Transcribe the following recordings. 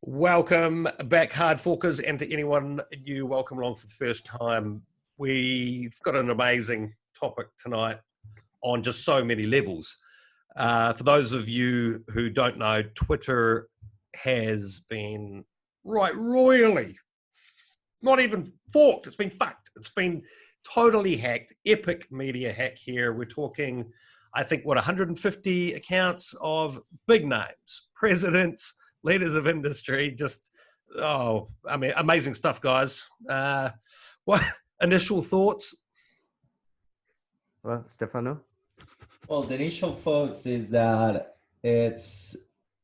Welcome back, HardForkers, and to anyone new, welcome along for the first time. We've got an amazing topic tonight on just so many levels. For those of you who don't know, Twitter has been royally, not even forked, it's been fucked. It's been totally hacked, epic media hack here. We're talking, I think, 150 accounts of big names, presidents, leaders of industry, amazing stuff, guys. What initial thoughts? Well, Stefano? Well, the initial thoughts is that it's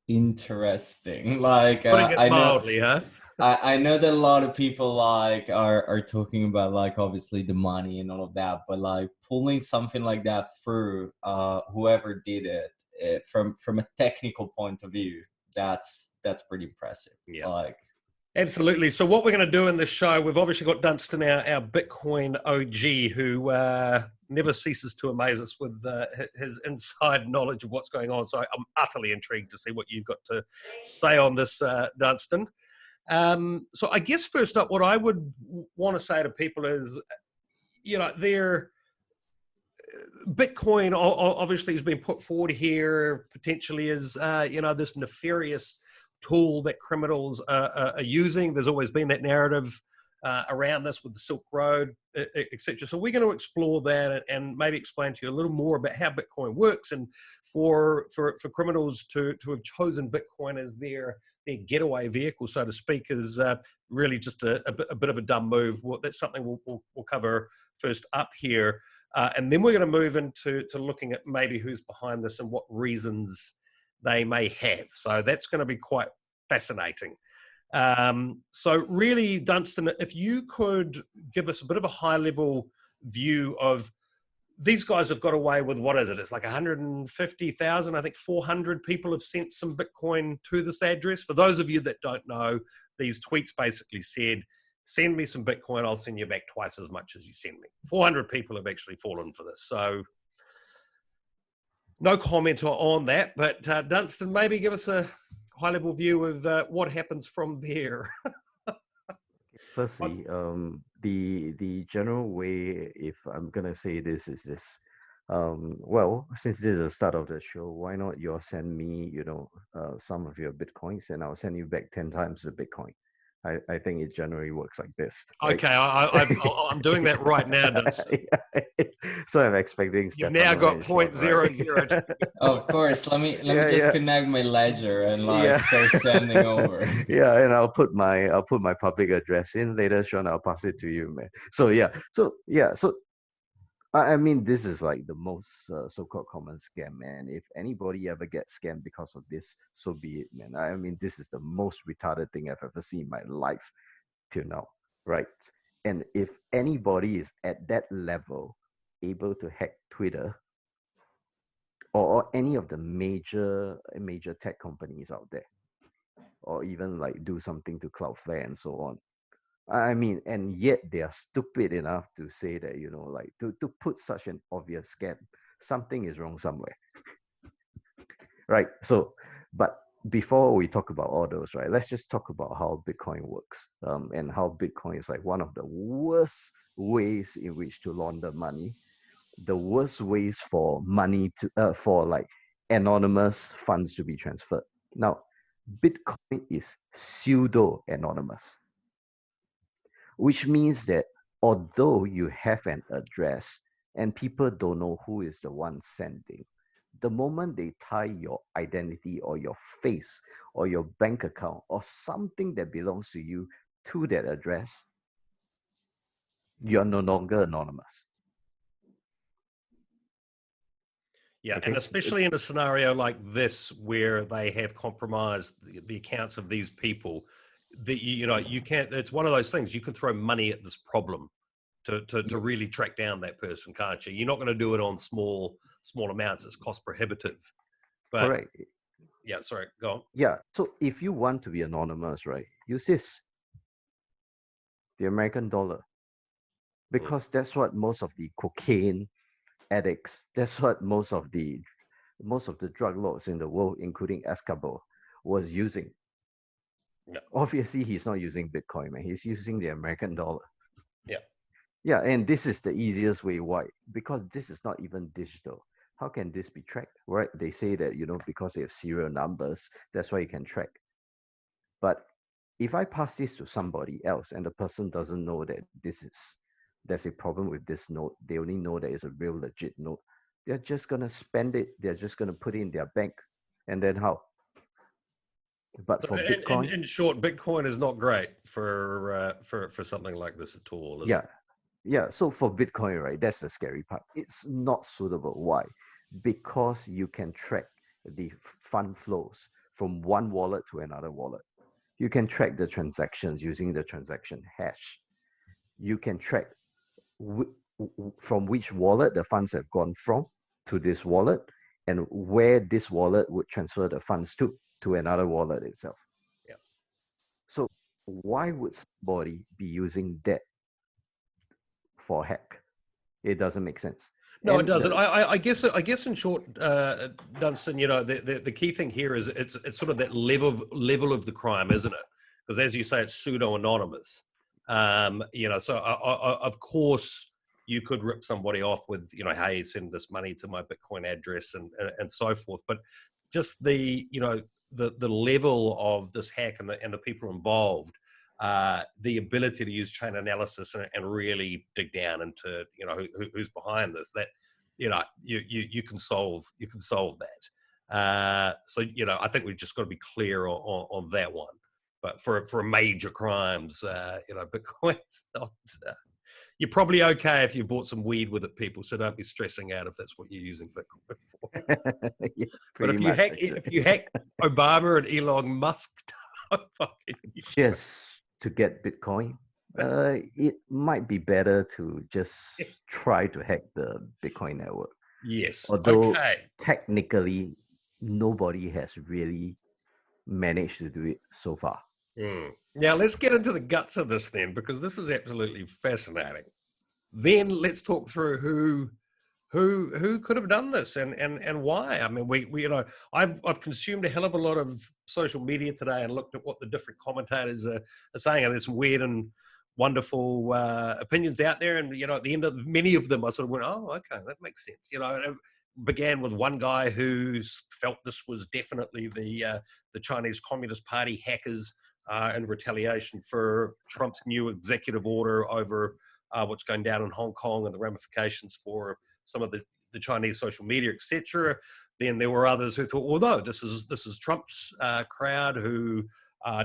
interesting. Like, Putting it I know, mildly, huh? I know that a lot of people are talking about obviously the money and all of that, but pulling something like that through, whoever did it from a technical point of view, that's pretty impressive. Yeah. Absolutely. So what we're going to do in this show, we've obviously got Dunstan, our Bitcoin OG, who never ceases to amaze us with his inside knowledge of what's going on. So I'm utterly intrigued to see what you've got to say on this, Dunstan. So I guess first up, what I would want to say to people is, Bitcoin obviously has been put forward here potentially as, this nefarious tool that criminals are using. There's always been that narrative around this with the Silk Road, etc. So we're going to explore that and maybe explain to you a little more about how Bitcoin works, and for criminals to have chosen Bitcoin as their getaway vehicle, so to speak, is really just a bit of a dumb move. That's something we'll cover first up here. And then we're going to move into looking at maybe who's behind this and what reasons they may have. So that's going to be quite fascinating. So really, Dunstan, if you could give us a bit of a high-level view of, these guys have got away with, what is it? It's like 150,000. I think 400 people have sent some Bitcoin to this address. For those of you that don't know, these tweets basically said, send me some Bitcoin, I'll send you back twice as much as you send me. 400 people have actually fallen for this. So no comment on that, but Dunstan, maybe give us a high-level view of what happens from there. Firstly, the general way, if I'm gonna say this, is this. Well, since this is the start of the show, why not you all send me, some of your Bitcoins, and I'll send you back 10 times the Bitcoin. I think it generally works like this. Right? Okay, I'm doing that right now, Dunstan. So I'm expecting You've now got 0.00. Right? Of course, let me just connect my ledger and start sending over. Yeah, and I'll put my public address in later, Sean. I'll pass it to you, man. So I mean, this is like the most so-called common scam, man. If anybody ever gets scammed because of this, so be it, man. I mean, this is the most retarded thing I've ever seen in my life till now, right? And if anybody is at that level able to hack Twitter or any of the major tech companies out there, or even do something to Cloudflare and so on, I mean, and yet they are stupid enough to say that, to put such an obvious scam, something is wrong somewhere. Right? So, but before we talk about all those, right, let's just talk about how Bitcoin works, and how Bitcoin is like one of the worst ways in which to launder money, the worst ways for money to, for anonymous funds to be transferred. Now, Bitcoin is pseudo-anonymous, which means that although you have an address and people don't know who is the one sending, the moment they tie your identity or your face or your bank account or something that belongs to you to that address, you're no longer anonymous. Yeah, okay. And especially in a scenario like this where they have compromised the accounts of these people, you can't. It's one of those things. You can throw money at this problem to really track down that person, can't you? You're not going to do it on small amounts. It's cost prohibitive. But, correct. Yeah, sorry, go on. Yeah, so if you want to be anonymous, right, use this, the American dollar, because that's what most of the cocaine addicts, that's what most of the drug lords in the world, including Escobar, was using. Yeah. Obviously, he's not using Bitcoin, man. He's using the American dollar. Yeah. Yeah, and this is the easiest way. Why? Because this is not even digital. How can this be tracked? Right? They say that, because they have serial numbers, that's why you can track. But if I pass this to somebody else and the person doesn't know that there's a problem with this note, they only know that it's a real legit note, they're just gonna spend it, they're just gonna put it in their bank, and then how? But So for Bitcoin, in short, Bitcoin is not great for something like this at all, is it? yeah. So for Bitcoin, right, that's the scary part. It's not suitable. Why? Because you can track the fund flows from one wallet to another wallet. You can track the transactions using the transaction hash. You can track from which wallet the funds have gone from to this wallet, and where this wallet would transfer the funds to another wallet itself. Yeah. So why would somebody be using that for hack? It doesn't make sense. No, it And doesn't. I guess in short, Dunstan, the key thing here is it's sort of that level of the crime, isn't it? Because as you say, it's pseudo anonymous. So of course you could rip somebody off with, hey, send this money to my Bitcoin address and so forth. But just the level of this hack and the people involved, the ability to use chain analysis and really dig down into who's behind this, that you can solve that. So I think we've just got to be clear on that one. But for major crimes, Bitcoin's not. You're probably okay if you bought some weed with it, people. So don't be stressing out if that's what you're using Bitcoin for. yeah, But pretty much, if you hack Obama and Elon Musk, just to get Bitcoin, it might be better to just try to hack the Bitcoin network. Yes. Although Okay. technically nobody has really managed to do it so far. Now let's get into the guts of this then, because this is absolutely fascinating. Then let's talk through who could have done this and why. I mean, we I've consumed a hell of a lot of social media today and looked at what the different commentators are saying, and there's some weird and wonderful opinions out there. And at the end of many of them, I sort of went, oh, okay, that makes sense. It began with one guy who felt this was definitely the Chinese Communist Party hackers in retaliation for Trump's new executive order over what's going down in Hong Kong and the ramifications for some of the Chinese social media, etc. Then there were others who thought, well, no, this is Trump's crowd who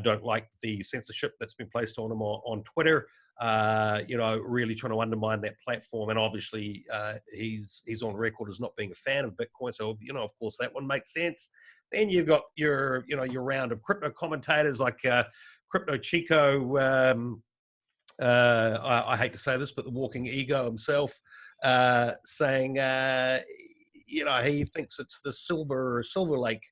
don't like the censorship that's been placed on them on Twitter. Really trying to undermine that platform, and obviously he's on record as not being a fan of Bitcoin. So of course that one makes sense. Then you've got your round of crypto commentators like Crypto Chico. I hate to say this, but the walking ego himself, saying, he thinks it's the Silver Lake,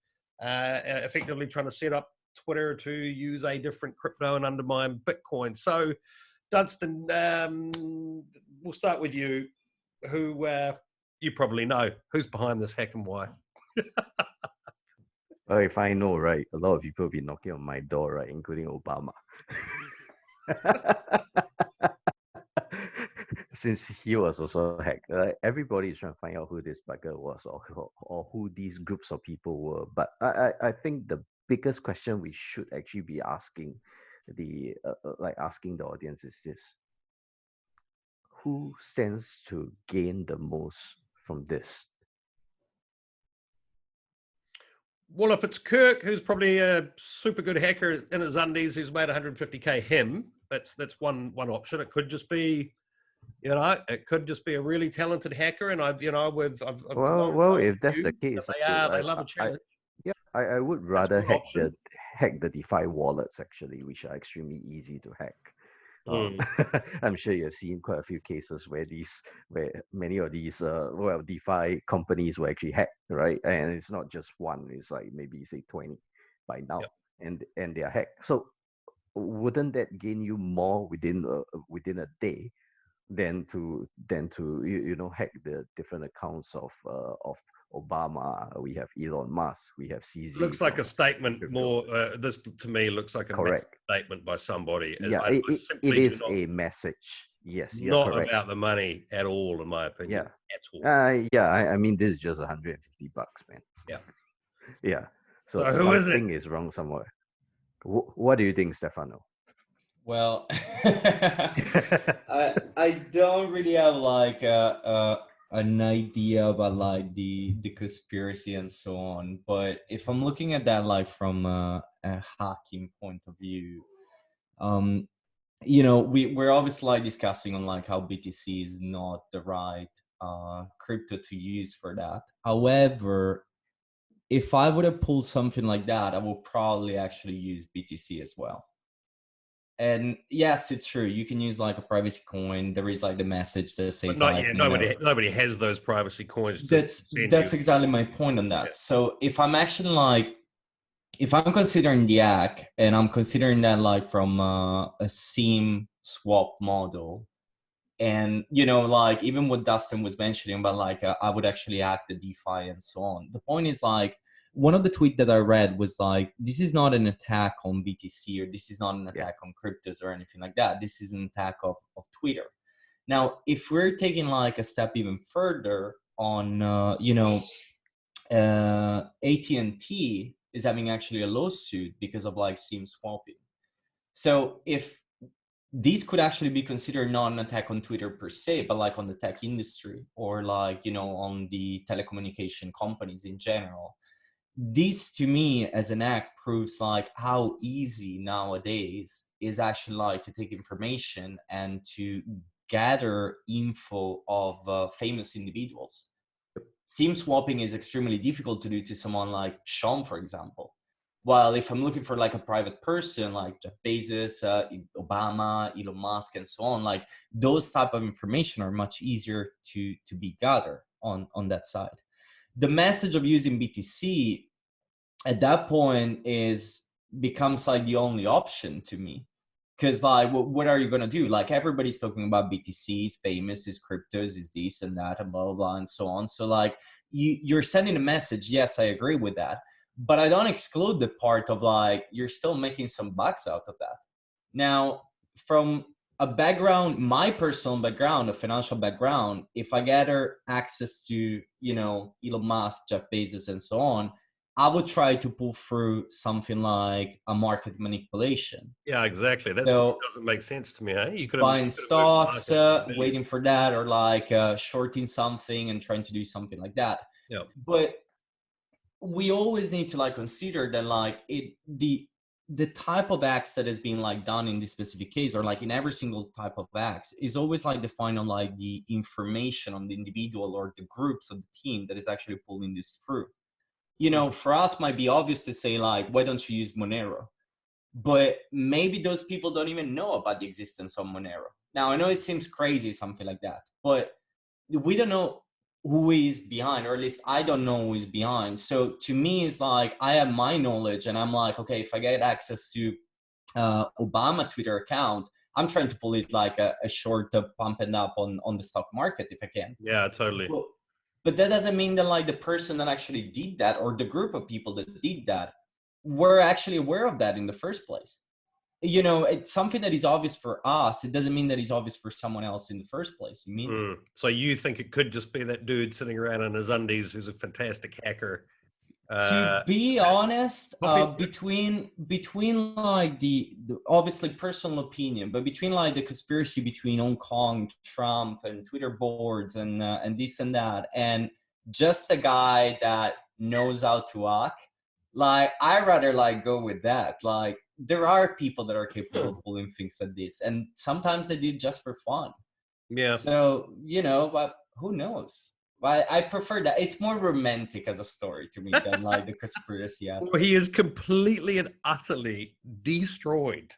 effectively trying to set up Twitter to use a different crypto and undermine Bitcoin. So, Dunstan, we'll start with you. Who you probably know who's behind this hack and why. Well, if I know, right, a lot of people will be knocking on my door, right, including Obama. Since he was also hacked, everybody is trying to find out who this bugger was or who these groups of people were. But I think the biggest question we should actually be asking asking the audience is this: who stands to gain the most from this? Well, if it's Kirk, who's probably a super good hacker in his undies, who's made 150K, him, that's one option. It could just be, it could just be a really talented hacker. And I've well, if that's the case, they love a challenge. I would rather hack the DeFi wallets actually, which are extremely easy to hack. I'm sure you have seen quite a few cases where many of these DeFi companies were actually hacked, right? And it's not just one; it's like maybe say 20 by now, and they are hacked. So wouldn't that gain you more within a day hack the different accounts of Obama. We have Elon Musk. We have CZ. Looks like a statement crypto. more. This to me looks like a massive statement by somebody. Yeah, I it simply is do not, a message. Yes, you're not correct. about the money at all, in my opinion. Yeah. At all. I mean, this is just $150, man. Yeah. Yeah. So who is it? something is wrong somewhere. What do you think, Stefano? Well, I don't really have like an idea about like the conspiracy and so on. But if I'm looking at that like from a hacking point of view, we're obviously like discussing on like how BTC is not the right crypto to use for that. However, if I would have pulled something like that, I would probably actually use BTC as well. And yes, it's true. You can use like a privacy coin. There is like the message that says, But not like, yet. Nobody has those privacy coins. That's exactly my point on that. Yeah. So if I'm actually like, if I'm considering the hack and I'm considering that like from a SIM swap model, and like even what Dunstan was mentioning about like I would actually hack the DeFi and so on. The point is like, one of the tweets that I read was like, this is not an attack on BTC, or this is not an attack on cryptos or anything like that. This is an attack of Twitter. Now, if we're taking like a step even further on, AT&T is having actually a lawsuit because of like SIM swapping. So if these could actually be considered not an attack on Twitter per se, but like on the tech industry or like, on the telecommunication companies in general. This to me as an act proves like how easy nowadays is actually like to take information and to gather info of famous individuals. SIM swapping is extremely difficult to do to someone like Sean, for example. While if I'm looking for like a private person like Jeff Bezos, Obama, Elon Musk, and so on, like those type of information are much easier to be gathered on that side. The message of using BTC at that point becomes like the only option to me. Because like, what are you going to do? Like everybody's talking about BTC is famous, is cryptos, is this and that, and blah, blah, blah, and so on. So like you're sending a message. Yes, I agree with that. But I don't exclude the part of like, you're still making some bucks out of that. Now, from a background, my personal background, a financial background, if I gather access to, Elon Musk, Jeff Bezos, and so on, I would try to pull through something like a market manipulation. Yeah, exactly. That's what doesn't make sense to me. Hey, you could buying stocks, waiting for that, or like shorting something and trying to do something like that. Yeah. But we always need to like consider that like the type of acts that is being like done in this specific case, or like in every single type of acts, is always like defined on like the information on the individual or the groups of the team that is actually pulling this through. For us might be obvious to say like, why don't you use Monero? But maybe those people don't even know about the existence of Monero. Now, I know it seems crazy, something like that, but we don't know who is behind, or at least I don't know who is behind. So to me, it's like, I have my knowledge and I'm like, okay, if I get access to Obama Twitter account, I'm trying to pull it like a short pump and up on the stock market if I can. Yeah, totally. But that doesn't mean that like the person that actually did that, or the group of people that did that, were actually aware of that in the first place. It's something that is obvious for us. It doesn't mean that it's obvious for someone else in the first place. You mean? So you think it could just be that dude sitting around in his undies who's a fantastic hacker? To be honest, between like the obviously personal opinion, but between like the conspiracy between Hong Kong, Trump, and Twitter boards, and this and that, and just a guy that knows how to hack, like I rather like go with that. Like there are people that are capable of pulling things like this, and sometimes they did just for fun. Yeah. So but who knows? I prefer that. It's more romantic as a story to me than like the conspiracy aspect. Well, he has completely and utterly destroyed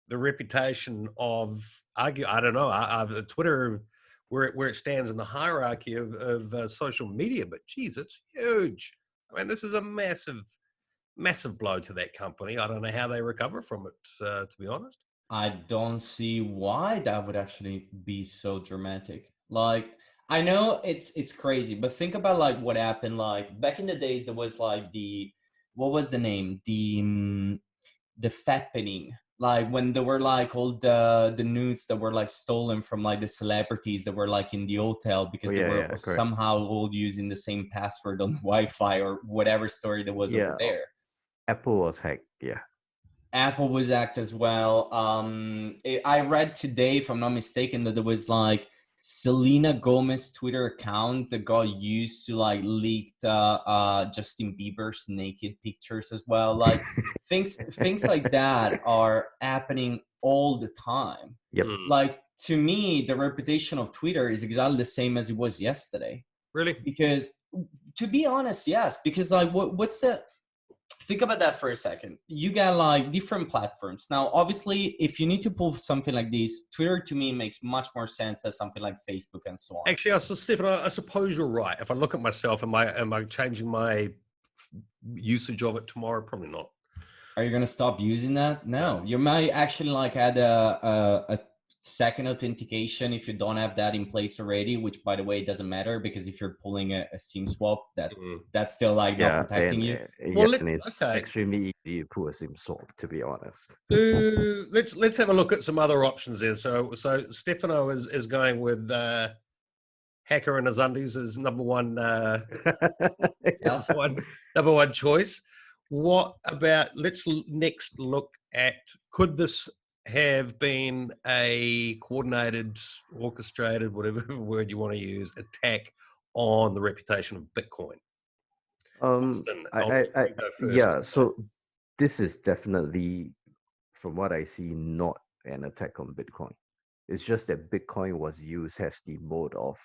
the reputation of I don't know, Twitter, where it stands in the hierarchy of social media. But geez, it's huge. I mean, this is a massive blow to that company. I don't know how they recover from it, to be honest. I don't see why that would actually be so dramatic. Like, I know it's crazy, but think about like what happened. Like back in the days, there was like what was the name? The fappening. Like when there were like all the nudes that were like stolen from like the celebrities that were like in the hotel because they were correct. somehow all using the same password on Wi-Fi or whatever story there was over there. Apple was hacked. Yeah. Apple was hacked as well. I read today, if I'm not mistaken, that there was like Selena Gomez's Twitter account that got used to like leak Justin Bieber's naked pictures as well. Like things like that are happening all the time. Yep. Like to me, the reputation of Twitter is exactly the same as it was yesterday. Really? Because to be honest, yes. Because like what's the think about that for a second. You got like different platforms. Now, obviously, if you need to pull something like this, Twitter to me makes much more sense than something like Facebook and so on. Actually, Stefano, I suppose you're right. If I look at myself, am I changing my usage of it tomorrow? Probably not. Are you going to stop using that? No. You might actually like add a second authentication if you don't have that in place already, which by the way doesn't matter because if you're pulling a SIM swap, that's still like not protecting you. Well, and it's extremely easy to pull a SIM swap, to be honest. Let's have a look at some other options then. So Stefano is going with hacker in his undies as number one number one choice. What about, let's next look at, could this have been a coordinated, orchestrated, whatever word you want to use, attack on the reputation of Bitcoin? So this is definitely, from what I see, not an attack on Bitcoin. It's just that Bitcoin was used as the mode of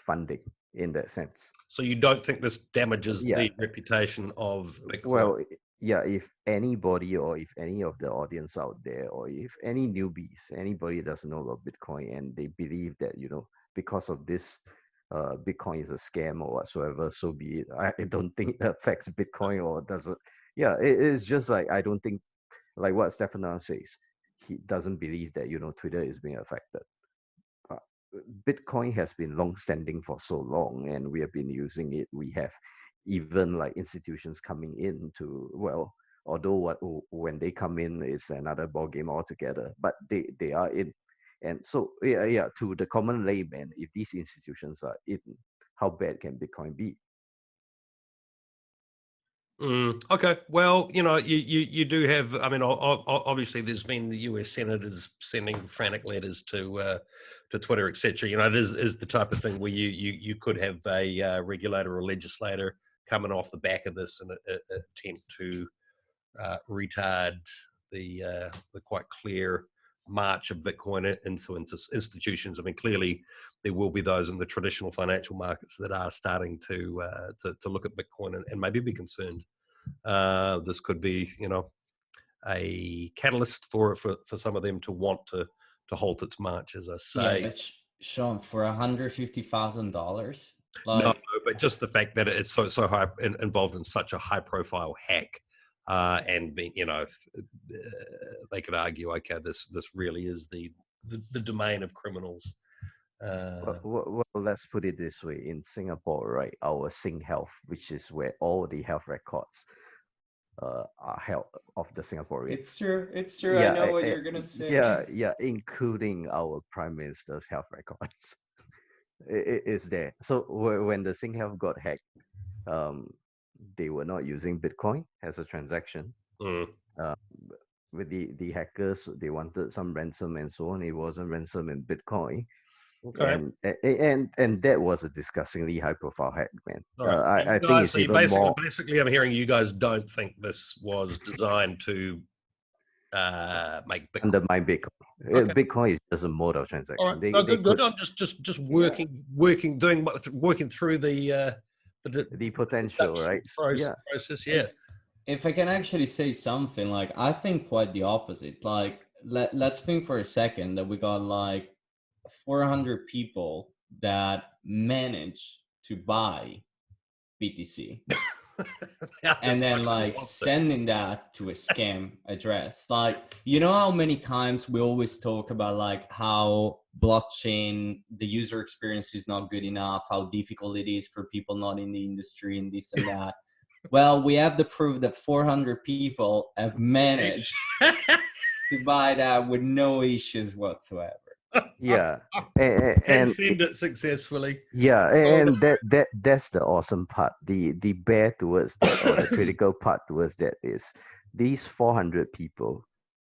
funding in that sense. So you don't think this damages the reputation of Bitcoin? Well, yeah, if anybody or if any of the audience out there or if any newbies, anybody doesn't know about Bitcoin and they believe that, because of this, Bitcoin is a scam or whatsoever, so be it. I don't think it affects Bitcoin or doesn't. Yeah, it's just like, I don't think, like what Stefano says, he doesn't believe that, Twitter is being affected. Bitcoin has been long-standing for so long, and we have been using it. We have even like institutions coming in to, well, although when they come in, it's another ball game altogether. But they are in, and so to the common layman, if these institutions are in, how bad can Bitcoin be? Okay, well, you do have. I mean, obviously, there's been the U.S. senators sending frantic letters to Twitter, etc. It is the type of thing where you could have a regulator or legislator coming off the back of this and attempt to retard the quite clear march of Bitcoin into institutions. I mean, clearly there will be those in the traditional financial markets that are starting to look at Bitcoin and maybe be concerned. This could be, a catalyst for some of them to want to halt its march, as I say. Yeah, but Sean, for $150,000. No, but just the fact that it's so high involved in such a high profile hack. And being, they could argue, okay, this really is the domain of criminals. Well, let's put it this way: in Singapore, right, our SingHealth, which is where all the health records are held of the Singaporeans. It's true. Yeah, I know what you're gonna say. Yeah, including our Prime Minister's health records. It's there. So when the SingHealth got hacked, they were not using Bitcoin as a transaction. With the hackers, they wanted some ransom and so on. It wasn't ransom in Bitcoin. Okay. And that was a disgustingly high profile hack, man. Right. I think it's even more. Basically, I'm hearing you guys don't think this was designed to make Bitcoin. Undermine Bitcoin. Okay. Bitcoin is just a mode of transaction. All right. Good. I'm just working through the potential, right? Process. Yeah. If I can actually say something, like I think quite the opposite. Like let's think for a second that we got like 400 people that manage to buy BTC. and then like Lost it. sending that to a scam address. Like, you know how many times we always talk about like how blockchain, the user experience is not good enough, how difficult it is for people not in the industry and this and that. Well, we have the proof that 400 people have managed to buy that with no issues whatsoever. Yeah, And send it successfully. yeah, Oh, and that's the awesome part. The bear towards that, or the critical part towards that, is these 400 people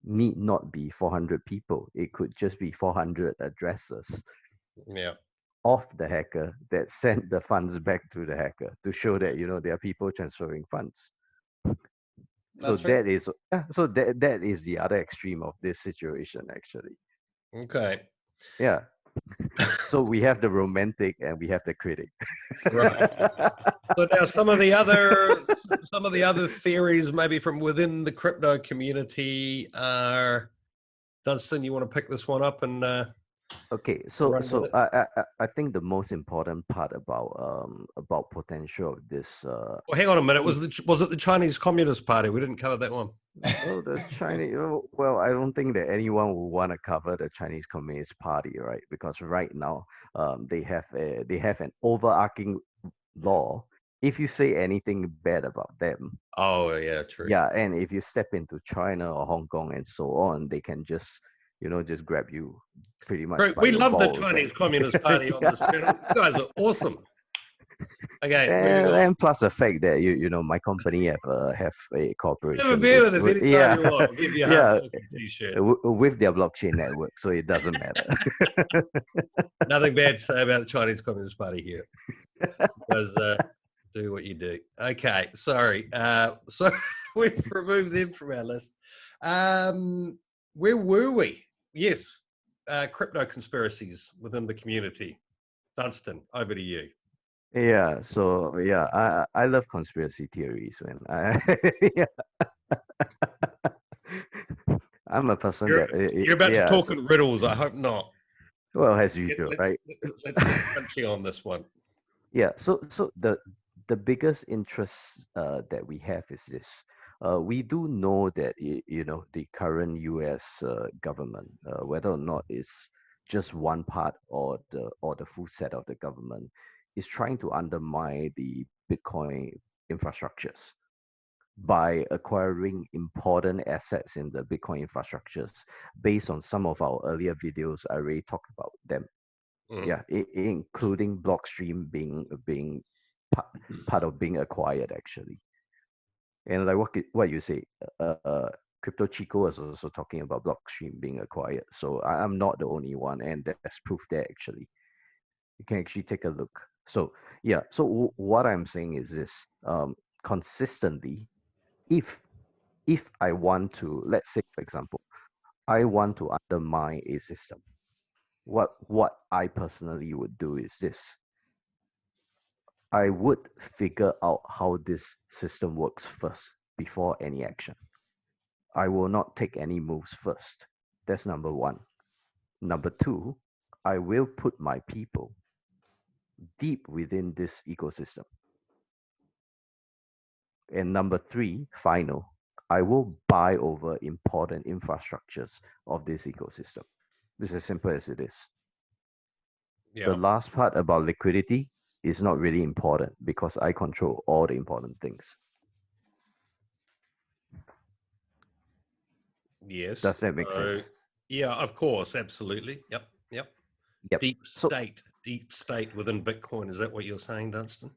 need not be 400 people. It could just be 400 addresses yeah. of the hacker that sent the funds back to the hacker to show that there are people transferring funds. So That's right. that is the other extreme of this situation, actually. Okay. Yeah. So we have the romantic and we have the critic. Right. So now some of the other theories, maybe from within the crypto community, are Dunstan. You want to pick this one up and Okay, so run with it? I think the most important part about potential of this Well, hang on a minute. Was it the Chinese Communist Party? We didn't cover that one. the Chinese, well, I don't think that anyone will want to cover the Chinese Communist Party, right? Because right now they have an overarching law. If you say anything bad about them, Oh yeah, true. yeah, and if you step into China or Hong Kong and so on, they can just just grab you pretty much Great. by We your love the balls Chinese and Communist Party on this channel. You guys are awesome. Okay, moving on. and plus the fact that my company have a Have a cooperation beer with us with anytime you want. We'll give you a yeah HardForking t-shirt. with their blockchain network, so it doesn't matter. Nothing bad to say about the Chinese Communist Party here. Because do what you do. Okay, sorry. So we've removed them from our list. Where were we? Yes, crypto conspiracies within the community. Dunstan, over to you. Yeah, so yeah, I love conspiracy theories, man. Yeah. I'm a person that You're about to yeah, talk so, in riddles. I hope not. well, as usual, right? Let's get punchy on this one. Yeah, so the biggest interest that we have is this. We do know that the current U.S. Government, whether or not it's just one part or the full set of the government, is trying to undermine the Bitcoin infrastructures by acquiring important assets in the Bitcoin infrastructures. Based on some of our earlier videos, I already talked about them. Yeah, including Blockstream being part of being acquired, actually. And like what you say, Crypto Chico is also talking about Blockstream being acquired. So I'm not the only one, and there's proof there, actually. You can actually take a look. So yeah, so what I'm saying is this: consistently, if I want to, let's say for example, I want to undermine a system, what I personally would do is this: I would figure out how this system works first before any action. I will not take any moves first. That's number one. Number two, I will put my people deep within this ecosystem. And number three, final, I will buy over important infrastructures of this ecosystem. It's as simple as it is. Yeah. The last part about liquidity is not really important because I control all the important things. Yes. Does that make sense? Yeah, of course, absolutely. Yep. Yep. Deep state within Bitcoin. Is that what you're saying, Dunstan?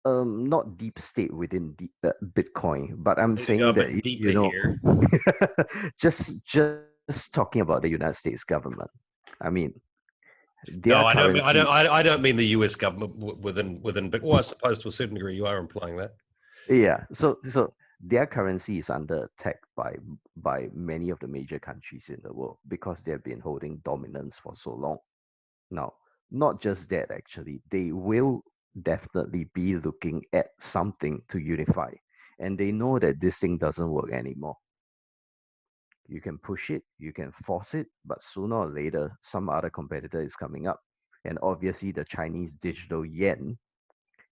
Not deep state within Bitcoin, but I'm Need to go saying a bit that deeper here. just talking about the United States government. I mean, their No, currency. I don't mean the U.S. government within Bitcoin. Well, I suppose to a certain degree you are implying that. Yeah. So their currency is under attack by many of the major countries in the world because they've been holding dominance for so long. Now, not just that, actually, they will definitely be looking at something to unify. And they know that this thing doesn't work anymore. You can push it, you can force it, but sooner or later, some other competitor is coming up. And obviously, the Chinese digital yuan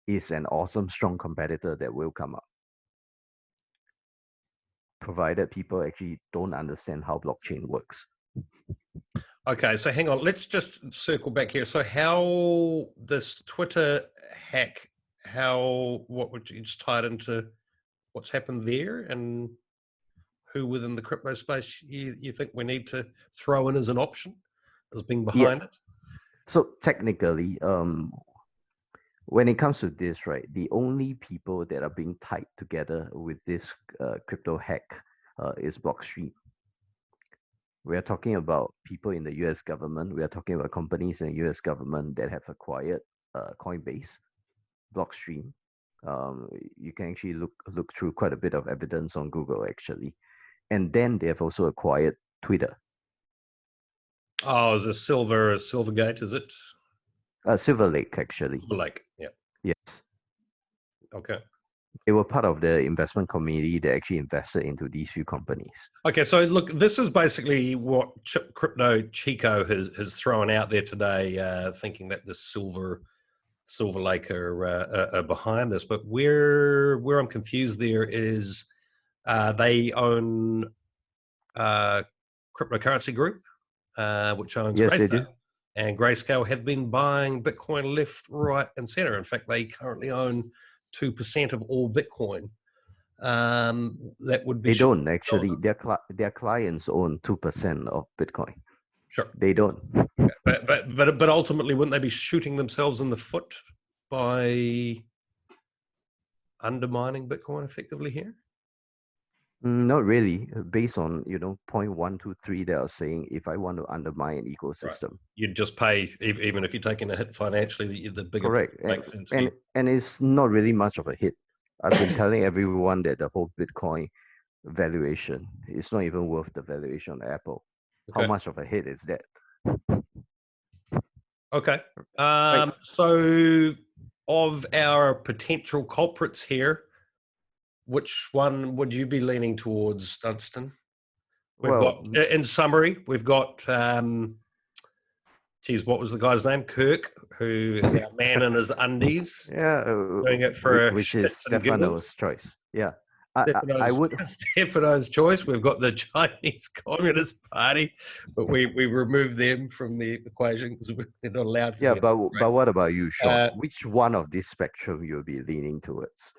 is an awesome, strong competitor that will come up, provided people actually don't understand how blockchain works. Okay, so hang on. Let's just circle back here. So how this Twitter hack, what would you just tie it into what's happened there and who within the crypto space you think we need to throw in as an option as being behind it? So technically, when it comes to this, right, the only people that are being tied together with this crypto hack is Blockstream. We are talking about people in the US government. We are talking about companies in the US government that have acquired Coinbase, Blockstream. You can actually look through quite a bit of evidence on Google, actually. And then they have also acquired Twitter. Oh, is this Silvergate, is it? Silver Lake, actually. Silver Lake, yeah. Yes. Okay. They were part of the investment committee that actually invested into these few companies. Okay, so look, this is basically what Crypto Chico has thrown out there today, thinking that the Silver Lake are behind this. But where I'm confused there is they own Cryptocurrency Group, which owns Yes, Grayscale. they do. And Grayscale have been buying Bitcoin left, right, and center. In fact, they currently own 2% of all Bitcoin. That would be. They don't actually. Their clients own 2% of Bitcoin. Sure. They don't. But ultimately, wouldn't they be shooting themselves in the foot by undermining Bitcoin effectively here? Not really. Based on point 123, they are saying if I want to undermine an ecosystem, right, you'd just pay even if you're taking a hit financially. The bigger correct, makes sense. And it's not really much of a hit. I've been telling everyone that the whole Bitcoin valuation is not even worth the valuation on Apple. Okay. How much of a hit is that? Okay. So, of our potential culprits here, which one would you be leaning towards, Dunstan? We've got, in summary, we've got, what was the guy's name? Kirk, who is our man in his undies. Yeah, doing it for which is Stefano's choice. Yeah. I would Stefano's choice. We've got the Chinese Communist Party, but we removed them from the equation because they're not allowed to. Yeah, but what about you, Sean? Which one of this spectrum you'll be leaning towards?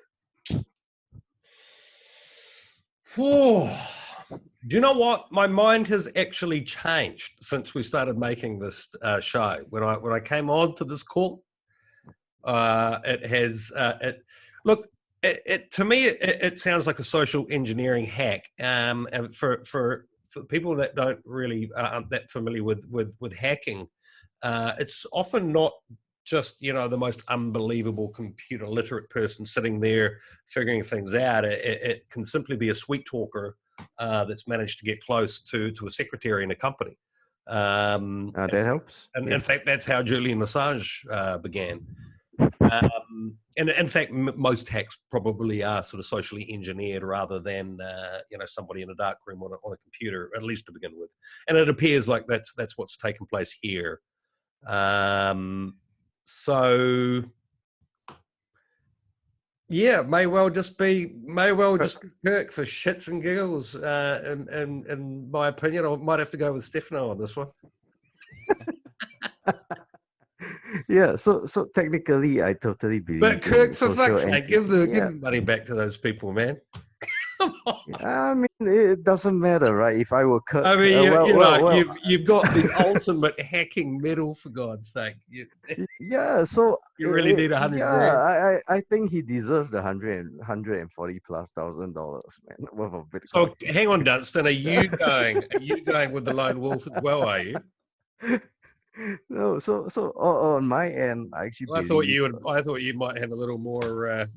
Do you know what? My mind has actually changed since we started making this show. When I came on to this call, it has look. To me, it sounds like a social engineering hack. And for people that don't really aren't that familiar with hacking, it's often not just the most unbelievable computer literate person sitting there figuring things out. It can simply be a sweet talker that's managed to get close to a secretary in a company. That helps. And yes. In fact, that's how Julian Assange began. And in fact, most hacks probably are sort of socially engineered rather than somebody in a dark room on a computer, at least to begin with. And it appears like that's what's taken place here. So yeah, may well just be Kirk for shits and giggles. In my opinion, I might have to go with Stefano on this one. Yeah, so technically, I totally believe. But Kirk, for fuck's sake, give the money back to those people, man. Come on. I mean, it doesn't matter, right? If I were Kirk, I mean, you've got the ultimate hacking medal, for God's sake. Yeah, so you really need 100 grand. Yeah, I think he deserves the $140,000+, man, worth of Bitcoin. So hang on, Dunstan, are you going with the lone wolf as well? Are you? No, so on my end, I actually I thought you might have a little more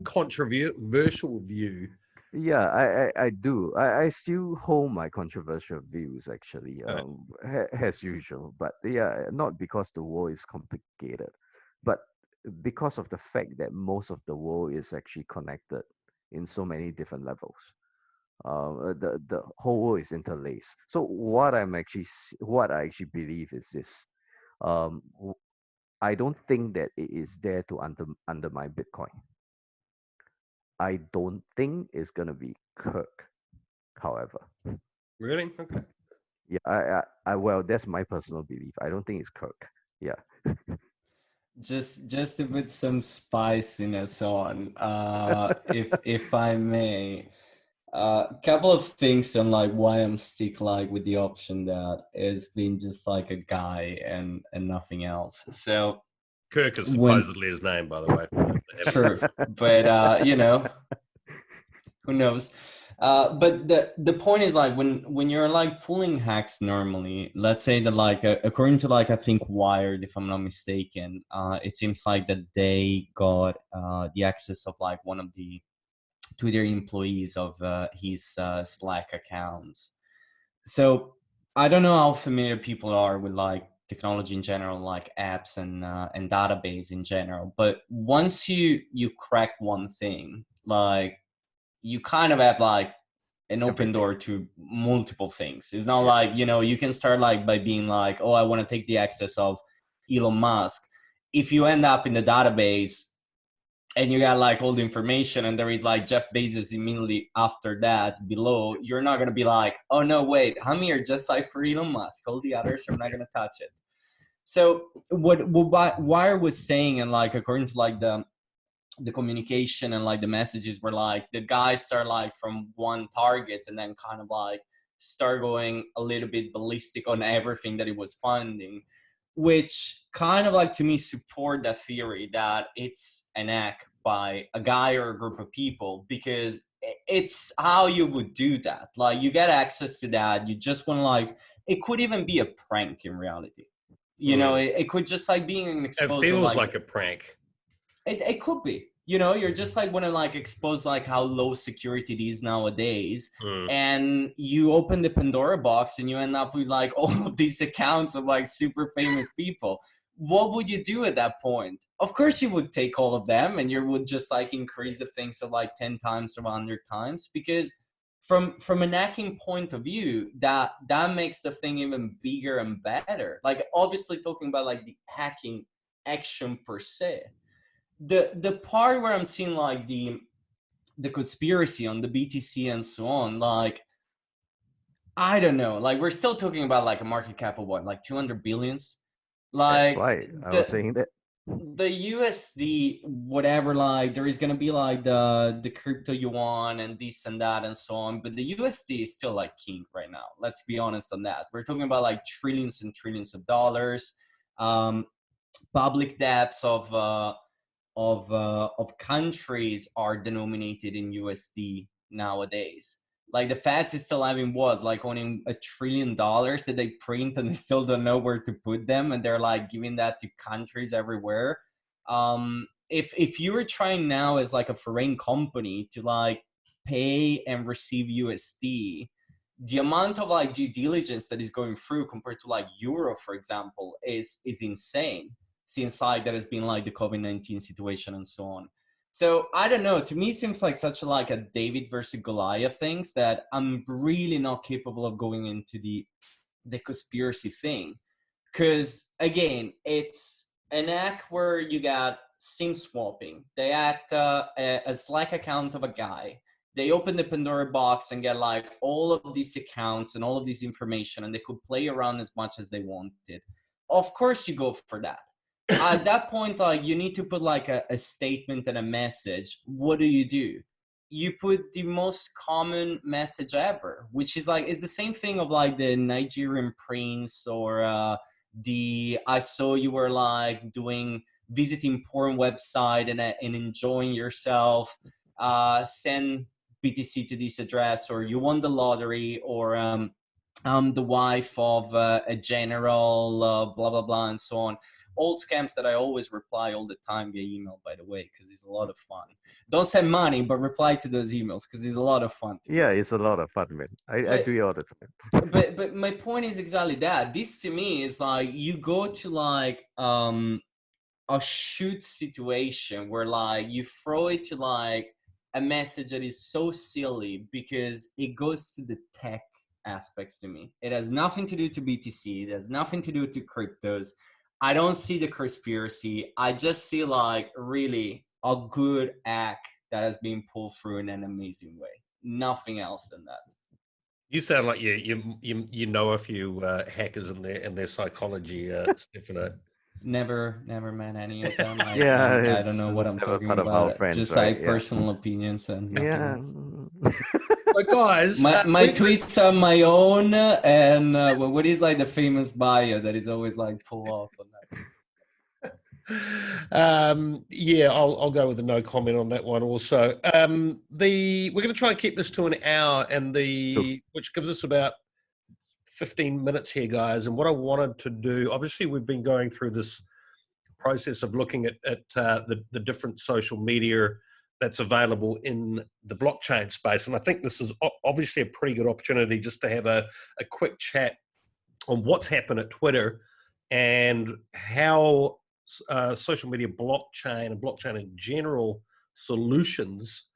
controversial view. Yeah, I do. I still hold my controversial views, actually, as usual. But yeah, not because the world is complicated, but because of the fact that most of the world is actually connected in so many different levels. The whole world is interlaced. So what I actually believe is this. I don't think that it is there to undermine Bitcoin. I don't think it's gonna be Kirk, however. Really? Okay. Yeah, well, that's my personal belief. I don't think it's Kirk. Yeah. Just to put some spiciness on, if I may, couple of things on like why I'm stick like with the option that is being just like a guy and nothing else. So Kirk is when supposedly his name, by the way. true, but you know, who knows? But the point is like when you're like pulling hacks normally, let's say that like according to like I think Wired, if I'm not mistaken, it seems like that they got the access of like one of the Twitter employees of his Slack accounts. So I don't know how familiar people are with like technology in general, like apps and database in general. But once you crack one thing, like you kind of have like an open Everything. door to multiple things. It's not Yeah. like, you know, you can start like by being like, oh, I want to take the access of Elon Musk. If you end up in the database and you got like all the information and there is like Jeff Bezos immediately after that below, you're not going to be like, oh no, wait, I'm here just like for Elon Musk. All the others, I'm not going to touch it. So what Wire was saying, and like according to like the communication and like the messages were like the guys start like from one target and then kind of like start going a little bit ballistic on everything that it was finding, which kind of like to me support the theory that it's an act by a guy or a group of people, because it's how you would do that. Like you get access to that, you just want to like, it could even be a prank in reality, you know. It could just like being an It exposure, feels like like a prank. it could be, you know, you're just like want to like expose like how low security it is nowadays. And you open the Pandora box and you end up with like all of these accounts of like super famous people. What would you do at that point? Of course you would take all of them and you would just like increase the things of like 10 times or 100 times, because from an hacking point of view, that makes the thing even bigger and better. Like obviously talking about like the hacking action per se, the part where I'm seeing like the conspiracy on the BTC and so on, like I don't know, like we're still talking about like a market cap of what, like 200 billions. That's Like right. I was saying that. the USD, whatever, like there is gonna be like the crypto yuan and this and that and so on, but the USD is still like king right now. Let's be honest on that. We're talking about like trillions and trillions of dollars, public debts of countries are denominated in USD nowadays. Like the Feds is still having what, like only $1 trillion that they print and they still don't know where to put them, and they're like giving that to countries everywhere. If you were trying now as like a foreign company to like pay and receive USD, the amount of like due diligence that is going through compared to like Euro, for example, is insane, since like there has been like the COVID-19 situation and so on. So I don't know, to me it seems like such like a David versus Goliath things that I'm really not capable of going into the conspiracy thing. Because again, it's an act where you got SIM swapping. They act a Slack account of a guy. They open the Pandora box and get like all of these accounts and all of this information, and they could play around as much as they wanted. Of course you go for that. At that point, like you need to put like a statement and a message. What do? You put the most common message ever, which is like, it's the same thing of like the Nigerian prince or the I saw you were like doing visiting porn website and enjoying yourself, send BTC to this address, or you won the lottery, or I'm the wife of a general, blah blah blah and so on. All scams that I always reply all the time via email, by the way, because it's a lot of fun. Don't send money, but reply to those emails because it's a lot of fun. Yeah, it's a lot of fun, man. I do it all the time. But my point is exactly that. This to me is like you go to like a shoot situation where like you throw it to like a message that is so silly because it goes to the tech aspects to me. It has nothing to do to BTC. It has nothing to do to cryptos. I don't see the conspiracy. I just see like really a good act that has been pulled through in an amazing way. Nothing else than that. You sound like you know a few hackers and their psychology, Stefano. Never met any of them. Yeah, I don't it's know what I'm never talking part of our about. friends, Just right? like Yeah. personal opinions and nothing Yeah. else. So guys, My tweets are my own, and what is like the famous bio that is always like pull off on that. Yeah, I'll go with a no comment on that one also. We're going to try and keep this to an hour, and which gives us about 15 minutes here, guys. And what I wanted to do, obviously, we've been going through this process of looking at the different social media that's available in the blockchain space, and I think this is obviously a pretty good opportunity just to have a quick chat on what's happened at Twitter and how social media blockchain and blockchain in general solutions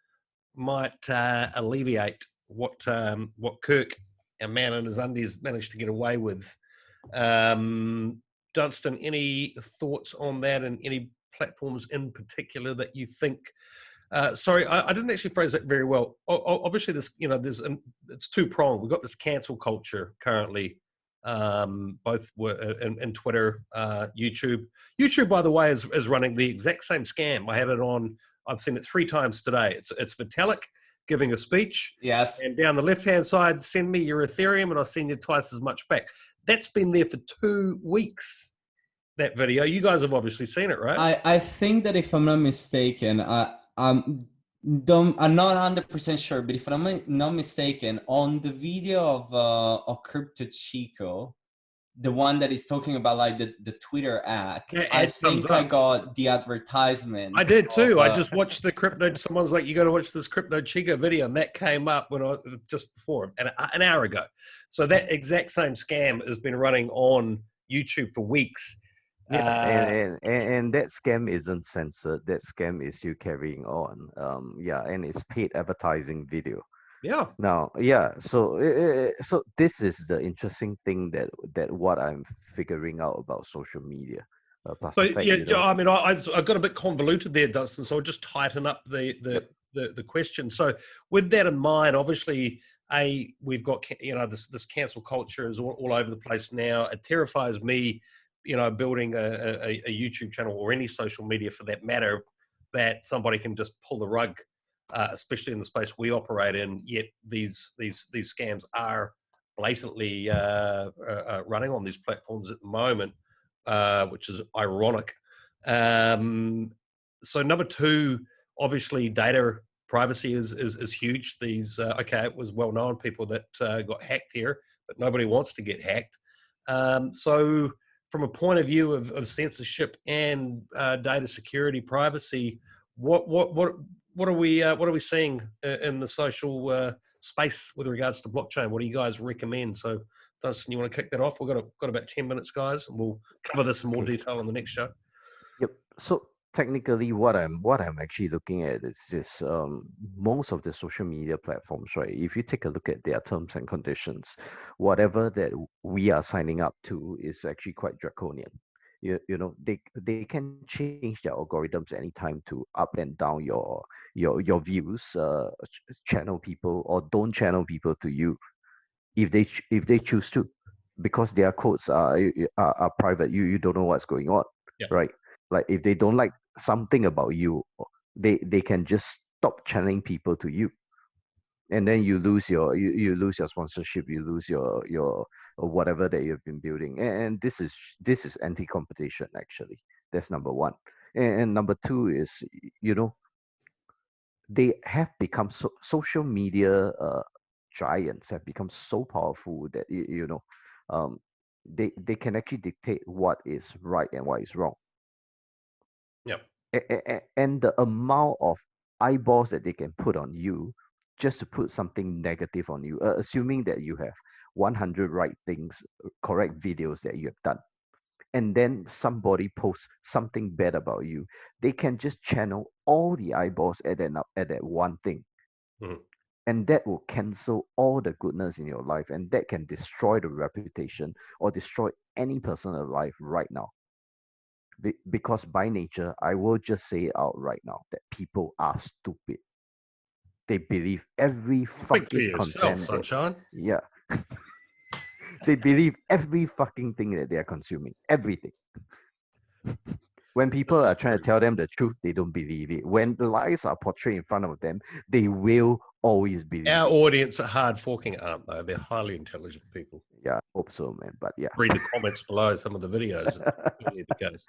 might alleviate what Kirk, our man in his undies, managed to get away with. Dunstan, any thoughts on that, and any platforms in particular that you think? Sorry, I didn't actually phrase that very well. Obviously, it's two pronged. We've got this cancel culture currently, both in Twitter, YouTube. YouTube, by the way, is running the exact same scam. I had it on. I've seen it 3 times today. It's Vitalik giving a speech. Yes. And down the left-hand side, send me your Ethereum, and I'll send you twice as much back. That's been there for 2 weeks. That video, you guys have obviously seen it, right? I think that if I'm not mistaken, I'm not 100% sure, but if I'm not mistaken, on the video of Crypto Chico, the one that is talking about like the Twitter act, Yeah, I think I got the advertisement. I did too. I just watched the crypto. Someone's like, "You got to watch this Crypto Chico video," and that came up just before an hour ago. So that exact same scam has been running on YouTube for weeks. Yeah, and that scam isn't censored. That scam is still carrying on. Yeah, and it's paid advertising video. Yeah. Now, yeah. So this is the interesting thing that what I'm figuring out about social media. Plus the fact, yeah, I mean, I got a bit convoluted there, Dustin. So I'll just tighten up the question. So with that in mind, obviously, we've got this cancel culture is all over the place now. It terrifies me, building a YouTube channel or any social media for that matter, that somebody can just pull the rug, especially in the space we operate in. Yet these scams are blatantly running on these platforms at the moment. Which is ironic. So number 2, obviously, data privacy is huge. It was well known people that got hacked here, but nobody wants to get hacked. So from a point of view of censorship and data security, privacy, what are we seeing in the social space with regards to blockchain? What do you guys recommend? So, Dunstan, you want to kick that off? We've got about 10 minutes, guys, and we'll cover this in more detail on the next show. Yep. So technically, what I'm actually looking at is just most of the social media platforms, right? If you take a look at their terms and conditions, whatever that we are signing up to is actually quite draconian. They can change their algorithms anytime to up and down your views, channel people or don't channel people to you if they choose to, because their codes are private. You don't know what's going on, right? Like if they don't like something about you, they can just stop channeling people to you, and then you lose your sponsorship, you lose your or whatever that you've been building. And this is anti-competition actually. That's number 1. And number 2 is, they have become social media giants have become so powerful that they can actually dictate what is right and what is wrong. Yep. And the amount of eyeballs that they can put on you just to put something negative on you, assuming that you have 100 right things, correct videos that you have done, and then somebody posts something bad about you, they can just channel all the eyeballs at that one thing. Mhm. And that will cancel all the goodness in your life, and that can destroy the reputation or destroy any person alive right now. because by nature, I will just say it out right now that people are stupid. They believe every Speak for fucking yourself, content sunshine. yeah. They believe every fucking thing that they are consuming. Everything. When people This are is trying to true. tell them the truth, they don't believe it. When the lies are portrayed in front of them, they will always believe Our it. audience are HardForking, aren't they? They're highly intelligent people. Yeah, hope so, man. But yeah. Read the comments below some of the videos. Clearly the case.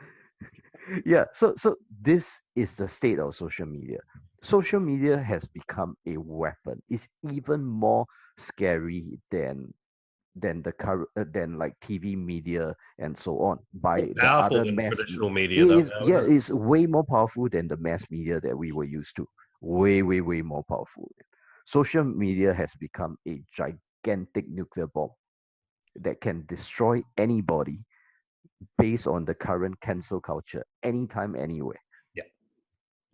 Yeah, so this is the state of social media. Social media has become a weapon. It's even more scary than the current than like TV media and so on by More the powerful other than mass. traditional media, It though. is, yeah, Isn't it? it's way more powerful than the mass media that we were used to. Way, way, way more powerful. Social media has become a gigantic nuclear bomb that can destroy anybody based on the current cancel culture, anytime, anywhere. Yeah.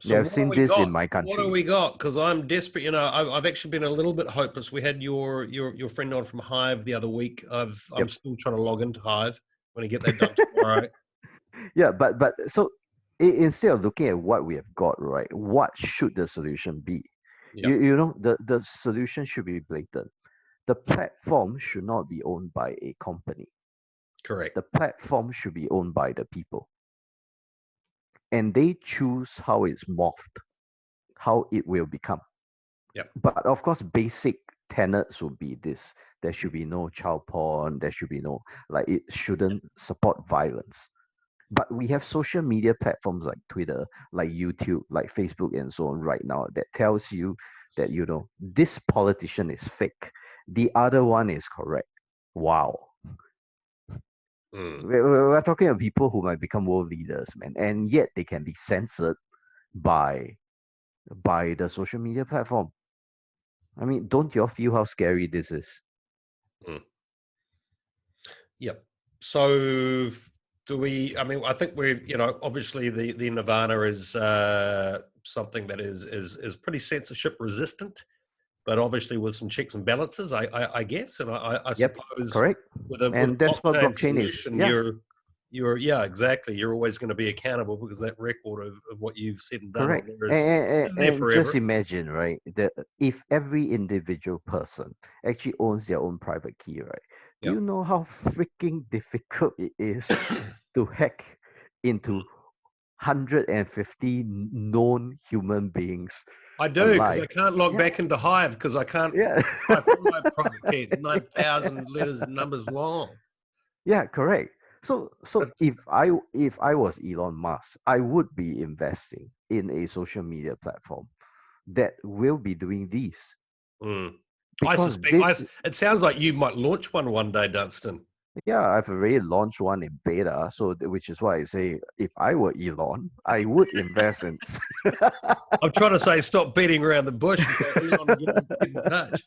Yeah, So I've what do seen we this in got? my What do country. we got? Because I'm desperate. You know, I've actually been a little bit hopeless. We had your friend on from Hive the other week. I'm Yep. still trying to log into Hive. I'm going to get that done tomorrow. Yeah, but so instead of looking at what we have got, right, what should the solution be? Yeah. You know, the solution should be blatant. The platform should not be owned by a company. Correct. The platform should be owned by the people. And they choose how it's morphed, how it will become. Yep. But of course, basic tenets would be this. There should be no child porn. There should be no, like, it shouldn't support violence. But we have social media platforms like Twitter, like YouTube, like Facebook, and so on right now that tells you that, you know, this politician is fake. The other one is correct. Wow. Mm. We're talking about people who might become world leaders, man, and yet they can be censored by the social media platform. I mean, don't you all feel how scary this is? Mm. Yep. So do we? I mean, I think we're. You know, obviously the Nirvana is something that is pretty censorship resistant, but obviously with some checks and balances, I guess, and I Yep, suppose correct. with a And that's what blockchain blockchain is. solution, Yeah, you're yeah, exactly. You're always going to be accountable because that record of what you've said and done on correct. there And, is there and just forever. imagine, right, that if every individual person actually owns their own private key, right? Do Yeah, you know how freaking difficult it is to hack into 150 known human beings I do because alive? I can't log Yeah, back into Hive because I can't yeah. type in my private key. It's 9,000 letters and numbers long. Yeah, correct. So That's, if I was Elon Musk, I would be investing in a social media platform that will be doing these mm. I because suspect. this It sounds like you might launch one day, Dunstan. yeah, I've already launched one in beta, so which is why I say if I were Elon, I would invest in. I'm trying to say stop beating around the bush and go, Elon, get in touch.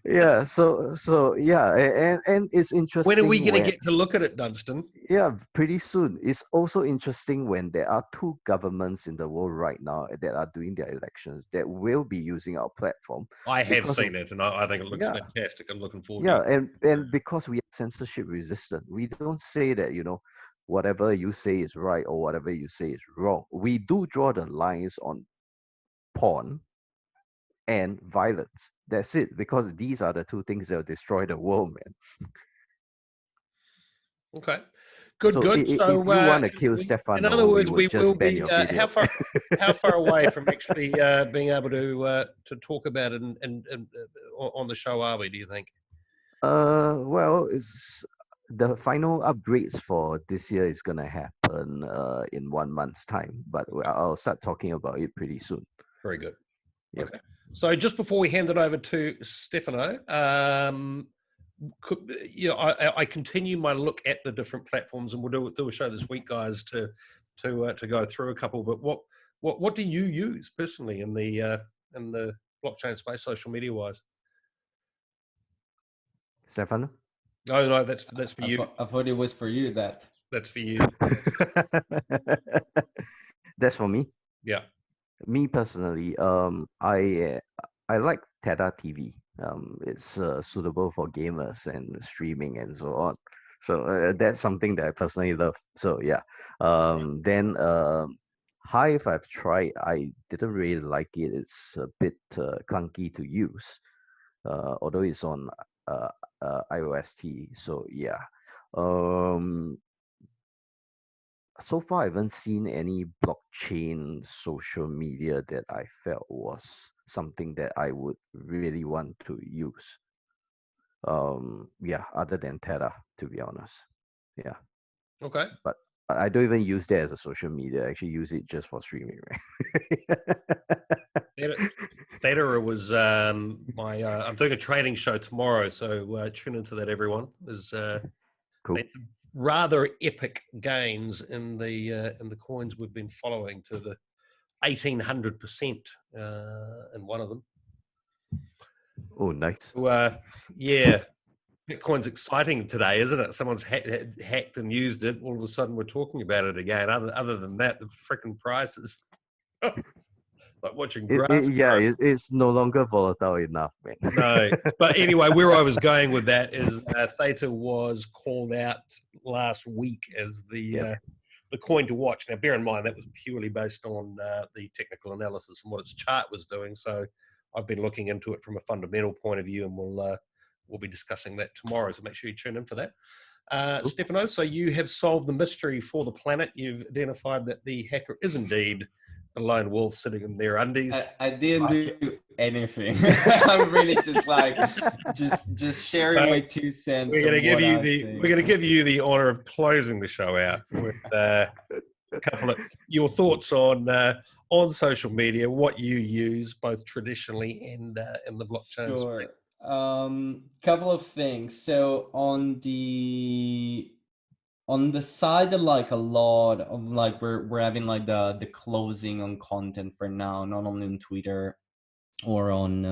Yeah, so yeah, and it's When are we interesting going to when get to look at it, Dunstan? yeah, pretty soon. It's also interesting when there are two governments in the world right now that are doing their elections that will be using our platform I have because of seen it, and I think it looks yeah, fantastic. I'm looking forward to yeah, looking at and because we are censorship resistant, we don't say that, you know, whatever you say is right or whatever you say is wrong. We do draw the lines on porn and violence. That's it, because these are the two things that will destroy the world, man. it. Okay, good, So good. if So, you want to kill in other Stefano, we words, would we will just ban be your video. how far away from actually being able to talk about it and on the show are we? Do you think? Well, it's the final upgrades for this year is gonna happen in 1 month's time, but I'll start talking about it pretty soon. Very good. Yep. Okay. So just before we hand it over to Stefano, you know, I continue my look at the different platforms, and we'll do a show this week, guys, to go through a couple. But what do you use personally in the blockchain space, social media wise? Stefano? No, that's for you. I thought it was for you that. That's for you. That's for me. Yeah. Me personally, I like Teta TV. It's suitable for gamers and streaming and so on. So that's something that I personally love. So yeah. Then Hive I've tried. I didn't really like it. It's a bit clunky to use. Although it's on uh, iOS. So yeah. Um, so far I haven't seen any blockchain social media that I felt was something that I would really want to use. Yeah, other than Tether, to be honest. Yeah, Okay. but I don't even use that as a social media. I actually use it just for streaming, right? Theta was my. I'm doing a trading show tomorrow, so tune into that. Everyone is Cool. rather epic gains in the coins we've been following to the 1800% in one of them. Oh, nice. So, yeah, Bitcoin's exciting today, isn't it? Someone's hacked and used it. All of a sudden, we're talking about it again. Other than that, the freaking prices. Like watching grass grow. It's no longer volatile enough, man. No, but anyway, where I was going with that is Theta was called out last week as the coin to watch. Now, bear in mind that was purely based on the technical analysis and what its chart was doing. So, I've been looking into it from a fundamental point of view, and we'll be discussing that tomorrow. So, make sure you tune in for that. Cool. Stefano, so you have solved the mystery for the planet. You've identified that the hacker is indeed a lone wolf sitting in their undies. I didn't do anything. I'm really just like just sharing my 2 cents. We're gonna give you the honor of closing the show out with a couple of your thoughts on social media, what you use both traditionally and in the blockchain Sure. space. Couple of things. So on the side of like a lot of like we're having like the closing on content for now, not only on Twitter or on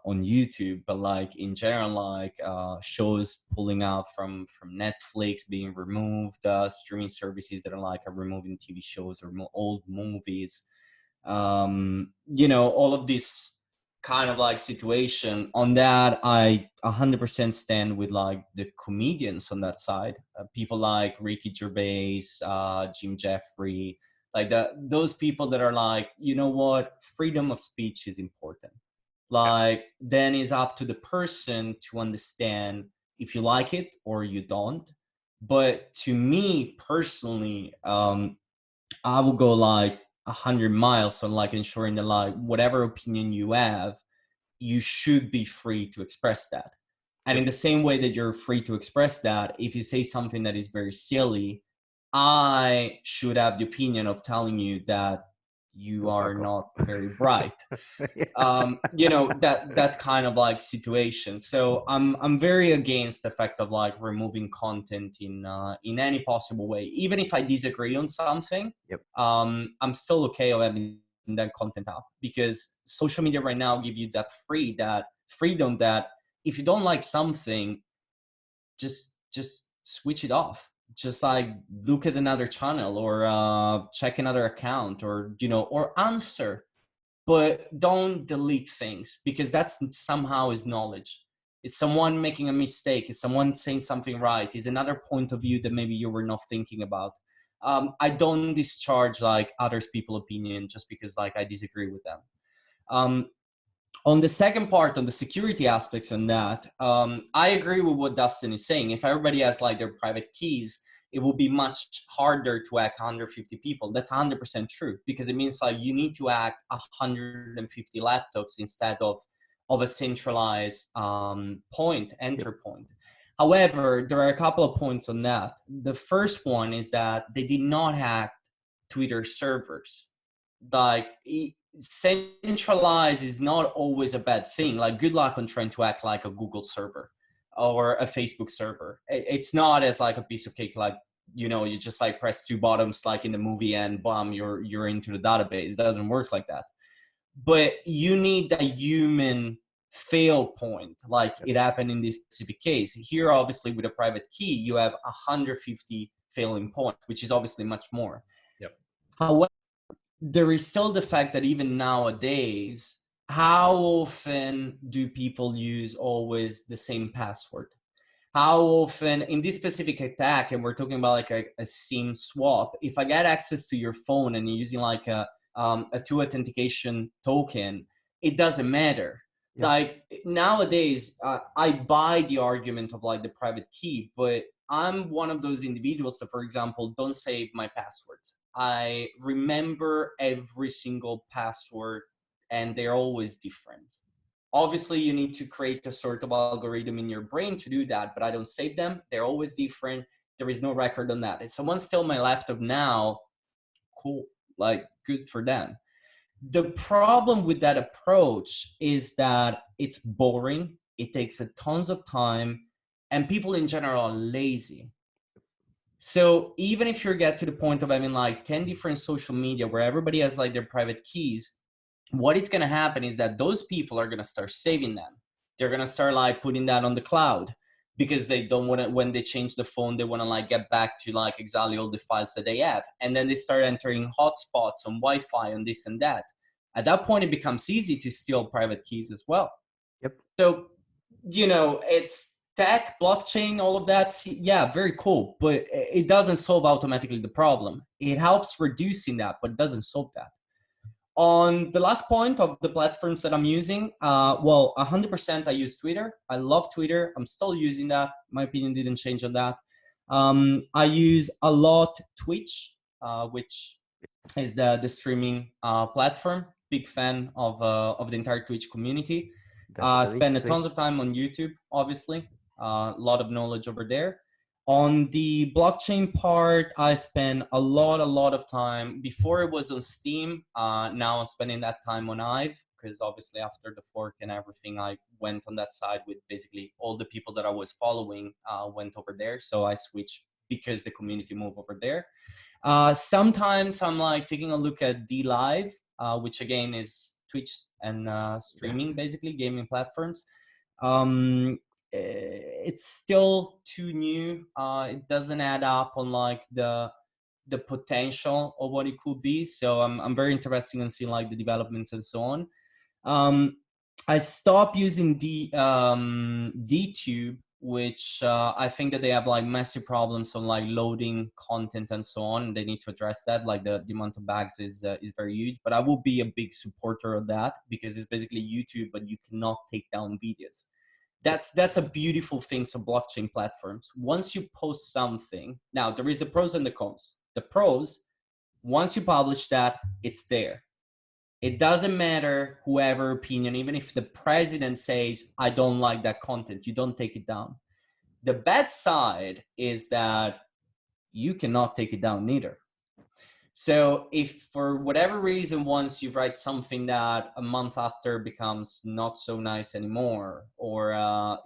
YouTube, but like in general, like shows pulling out from Netflix being removed, streaming services that are removing TV shows or old movies, all of this kind of like situation. On that, I 100% stand with like the comedians on that side, people like Ricky Gervais, Jim Jeffrey, like those people that are like, you know what, freedom of speech is important. Like then it's up to the person to understand if you like it or you don't. But to me personally, I will go like 100 miles on like ensuring that like whatever opinion you have, you should be free to express that. And in the same way that you're free to express that, if you say something that is very silly, I should have the opinion of telling you that you are not very bright. That kind of like situation. So I'm very against the fact of like removing content in any possible way. Even if I disagree on something, I'm still okay of having that content up, because social media right now give you that freedom that if you don't like something, just switch it off. Just like look at another channel or check another account or answer, but don't delete things, because that's somehow is knowledge. It's someone making a mistake. It's someone saying something right. It's another point of view that maybe you were not thinking about. I don't discharge like others people's opinion just because like I disagree with them. On the second part, on the security aspects on that, I agree with what Dunstan is saying. If everybody has like their private keys, it will be much harder to hack 150 people. That's 100% true, because it means like you need to hack 150 laptops instead of a centralized enter point. However, there are a couple of points on that. The first one is that they did not hack Twitter servers. Like centralized is not always a bad thing. Like good luck on trying to act like a Google server or a Facebook server. It's not as like a piece of cake, like you just like press two buttons like in the movie and bam, you're into the database. It doesn't work like that. But you need a human fail point, like it happened in this specific case. Here, obviously, with a private key, you have 150 failing points, which is obviously much more. However, there is still the fact that even nowadays, how often do people use always the same password? how often in this specific attack, and we're talking about like a SIM swap, if I get access to your phone and you're using like a two authentication token, it doesn't matter. Yeah. Like nowadays, I buy the argument of like the private key, but I'm one of those individuals that, for example, don't save my passwords. I remember every single password and they're always different. Obviously, you need to create a sort of algorithm in your brain to do that, but I don't save them. They're always different. There is no record on that. If someone steals my laptop now, cool, like good for them. The problem with that approach is that it's boring. It takes a tons of time, and people in general are lazy. So even if you get to the point of having like 10 different social media where everybody has like their private keys, what is going to happen is that those people are going to start saving them. They're going to start like putting that on the cloud because they don't want to, when they change the phone, they want to like get back to like exactly all the files that they have. And then they start entering hotspots on Wi-Fi and this and that. At that point, it becomes easy to steal private keys as well. Yep. So, you know, it's tech, blockchain, all of that. Yeah, very cool. But it doesn't solve automatically the problem. It helps reducing that, but it doesn't solve that. On the last point of the platforms that I'm using, well, 100% I use Twitter. I love Twitter. I'm still using that. My opinion didn't change on that. I use a lot Twitch, which is the streaming platform. Big fan of the entire Twitch community. Spend a tons of time on YouTube, obviously. A lot of knowledge over there. On the blockchain part, I spend a lot of time. Before it was on Steam. Now I'm spending that time on Hive, because obviously after the fork and everything, I went on that side with basically all the people that I was following went over there. So I switched because the community moved over there. Sometimes I'm like taking a look at DLive, which again is Twitch and streaming, basically gaming platforms. It's still too new. It doesn't add up on like the potential of what it could be. So I'm very interested in seeing like the developments and so on. I stopped using DTube, which I think that they have like massive problems on like loading content and so on. They need to address that. Like the amount of bags is very huge, but I will be a big supporter of that because it's basically YouTube, but you cannot take down videos. That's a beautiful thing of blockchain platforms. Once you post something, now there is the pros and the cons. The pros, once you publish that, it's there. It doesn't matter whoever opinion, even if the president says, I don't like that content, you don't take it down. The bad side is that you cannot take it down neither. So if for whatever reason, once you write something that a month after becomes not so nice anymore, or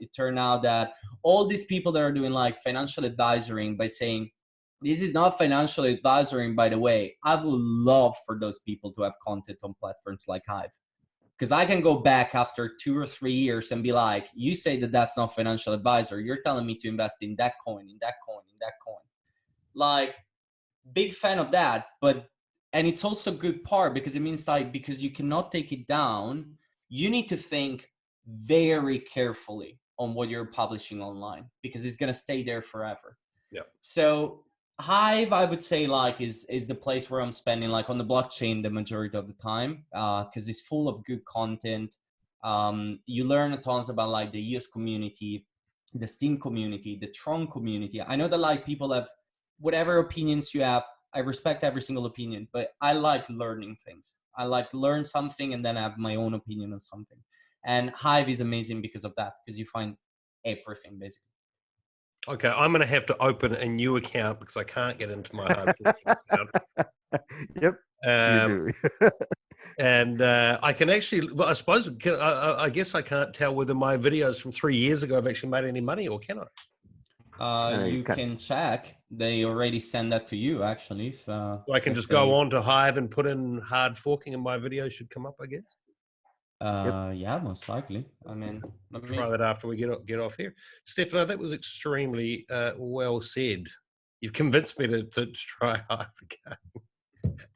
it turned out that all these people that are doing like financial advisory by saying, this is not financial advisory, by the way, I would love for those people to have content on platforms like Hive. Because I can go back after 2 or 3 years and be like, you say that that's not financial advisor. You're telling me to invest in that coin, in that coin, in that coin. Like, big fan of that. And it's also a good part because it means like, because you cannot take it down, you need to think very carefully on what you're publishing online because it's going to stay there forever. Yeah. So Hive, I would say like is the place where I'm spending like on the blockchain the majority of the time because it's full of good content. You learn tons about like the EOS community, the Steam community, the Tron community. I know that like people have whatever opinions you have. I respect every single opinion, but I like learning things. I like to learn something and then have my own opinion on something. And Hive is amazing because of that, because you find everything basically. Okay, I'm going to have to open a new account because I can't get into my HardForking account. Yep, you do. And I can actually, well, I suppose, I guess I can't tell whether my videos from 3 years ago have actually made any money, or can I? You can check. They already send that to you, actually. So I can just go on to Hive and put in HardForking and my videos should come up, I guess? Yeah, most likely. I mean, try that after we get off here. Stefano, that was extremely well said. You've convinced me to try Hive again.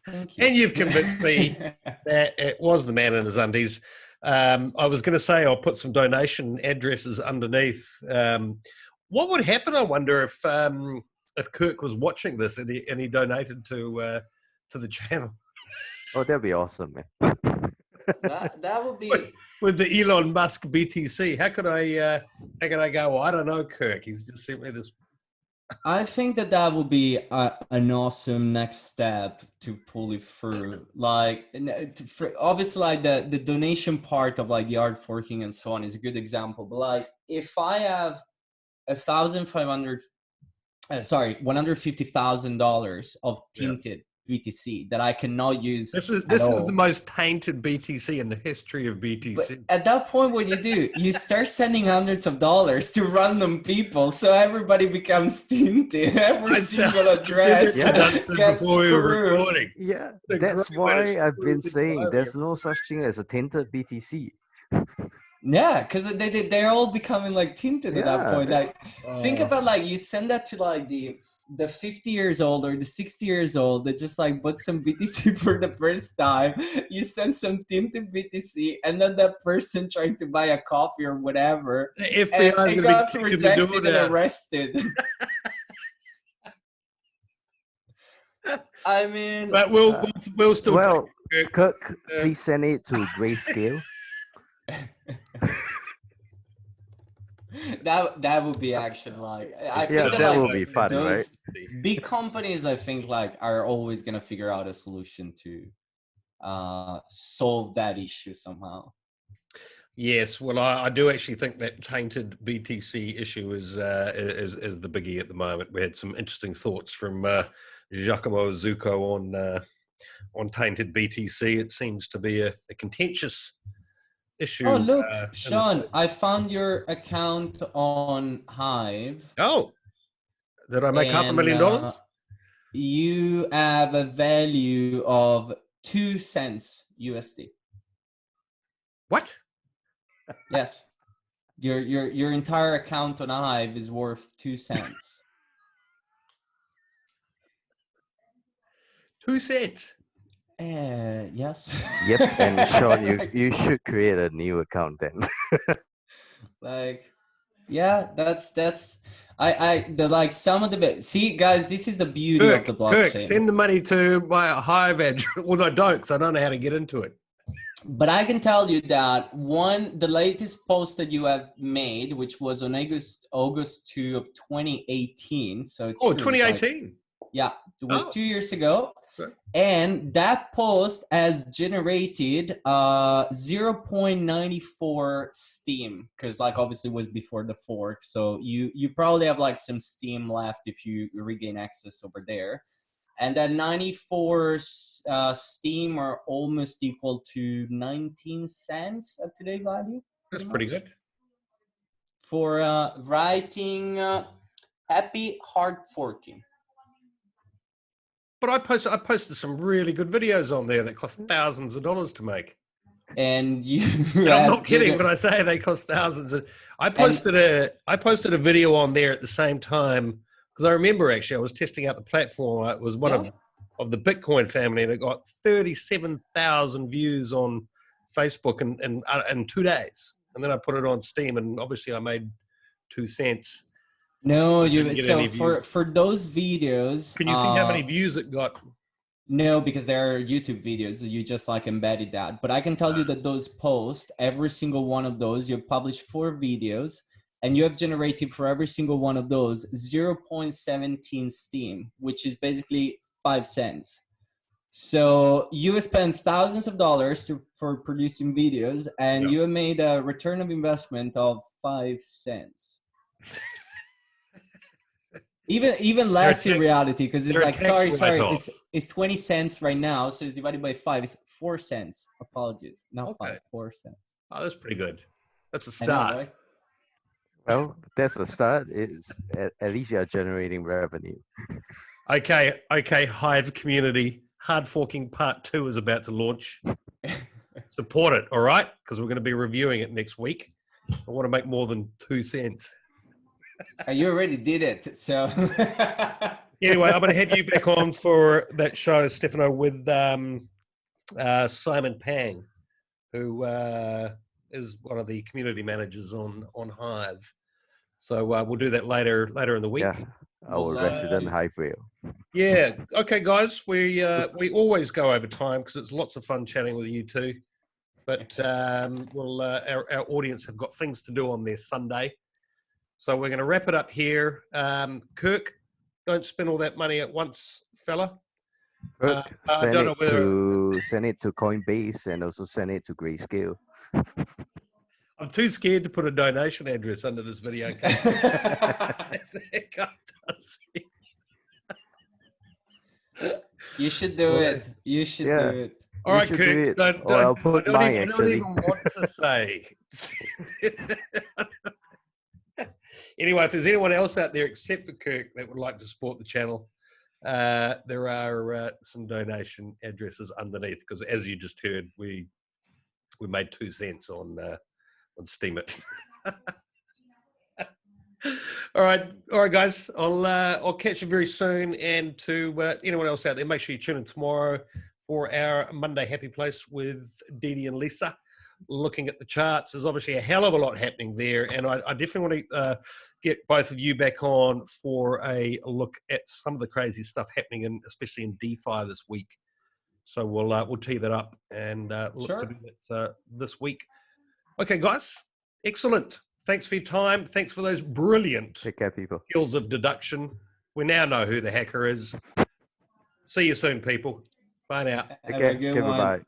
Thank you. And you've convinced me that it was the man in his undies. I was going to say I'll put some donation addresses underneath. What would happen? I wonder if Kirk was watching this and he donated to the channel. Oh, that'd be awesome, man. That would be With the Elon Musk BTC. How could I go? Well, I don't know, Kirk. He's just sent me this. I think that would be an awesome next step to pull it through. Like, obviously, like the donation part of like the HardForking and so on is a good example. But like, if I have $150,000 of Tainted BTC that I cannot use. This is the most tainted BTC in the history of BTC. But at that point, what do? You start sending hundreds of dollars to random people, so everybody becomes tainted. Every single address gets screwed. Yeah, that's why I've been saying there's no such thing as a tainted BTC. Yeah, because they're all becoming like tinted at that point. Like, think about like you send that to like the 50 years old or the 60 years old that just like bought some BTC for the first time. You send some tinted BTC, and then that person trying to buy a coffee or whatever, the FBI and got rejected and arrested. I mean, but we'll still. Well, Kirk, please send it to grayscale. That would be action. Like, I think that would be fun, right? Big companies, I think, like are always gonna figure out a solution to solve that issue somehow. Yes, well, I do actually think that tainted BTC issue is the biggie at the moment. We had some interesting thoughts from Giacomo Zucco on tainted BTC. It seems to be a contentious issue. Oh, look, Sean, I found your account on Hive. Oh, did I make $500,000? You have a value of 2 cents USD. What? Yes, your entire account on Hive is worth 2 cents. 2 cents. Yes. Yep, and Sean, you should create a new account then. Like, yeah, that's like some of the see, guys, this is the beauty of the blockchain. Kirk, send the money to my Hive address. Well, I don't, because I don't know how to get into it. But I can tell you that the latest post that you have made, which was on August 2 of 2018. So it's 2018. Yeah, it was 2 years ago. Sure. And that post has generated 0.94 Steam, because like obviously it was before the fork. So you probably have like some Steam left if you regain access over there. And that 94 Steam are almost equal to 19 cents at today's value. That's pretty good. For writing happy HardForking. But I posted some really good videos on there that cost thousands of dollars to make. And I'm not kidding when I say they cost thousands. I posted a video on there at the same time, because I remember actually I was testing out the platform. It was one of the Bitcoin family, and it got 37,000 views on Facebook in 2 days. And then I put it on Steam, and obviously I made 2 cents. No, for those videos. Can you see how many views it got? No, because they're YouTube videos. So you just like embedded that. But I can tell you that those posts, every single one of those, you've published 4 videos, and you have generated for every single one of those 0.17 Steam, which is basically 5 cents. So you have spent thousands of dollars for producing videos, and you have made a return of investment of 5 cents. Even less in reality, because it's like sorry, it's 20 cents right now, so it's divided by 5. It's 4 cents. Apologies, not 5, 4 cents. Oh, that's pretty good. That's a start. Know, right? Well, that's a start. It's at least you are generating revenue. Okay, Hive community, HardForking Part 2 is about to launch. Support it, all right? Because we're going to be reviewing it next week. I want to make more than 2 cents. You already did it, so. Anyway, I'm going to have you back on for that show, Stefano, with Simon Pang, who is one of the community managers on Hive. So we'll do that later in the week. Yeah, our resident high whale. Yeah. Okay, guys. We always go over time because it's lots of fun chatting with you two. But our audience have got things to do on their Sunday, so we're going to wrap it up here. Kirk, don't spend all that money at once, fella. Kirk, send it to Coinbase and also send it to Grayscale. I'm too scared to put a donation address under this video. You should do it. You should do it. All right, Kirk. I'll put mine, I don't even want to say. Anyway, if there's anyone else out there except for Kirk that would like to support the channel, there are some donation addresses underneath, because as you just heard, we made 2 cents on Steam It. All right, guys. I'll catch you very soon. And to anyone else out there, make sure you tune in tomorrow for our Monday Happy Place with Dee and Lisa. Looking at the charts, there's obviously a hell of a lot happening there, and I definitely want to get both of you back on for a look at some of the crazy stuff happening, especially in DeFi this week. So we'll tee that up and look to do that this week. Okay, guys, excellent. Thanks for your time. Thanks for those brilliant Take care, people. skills of deduction. We now know who the hacker is. See you soon, people. Bye now. Have a good one. Bye.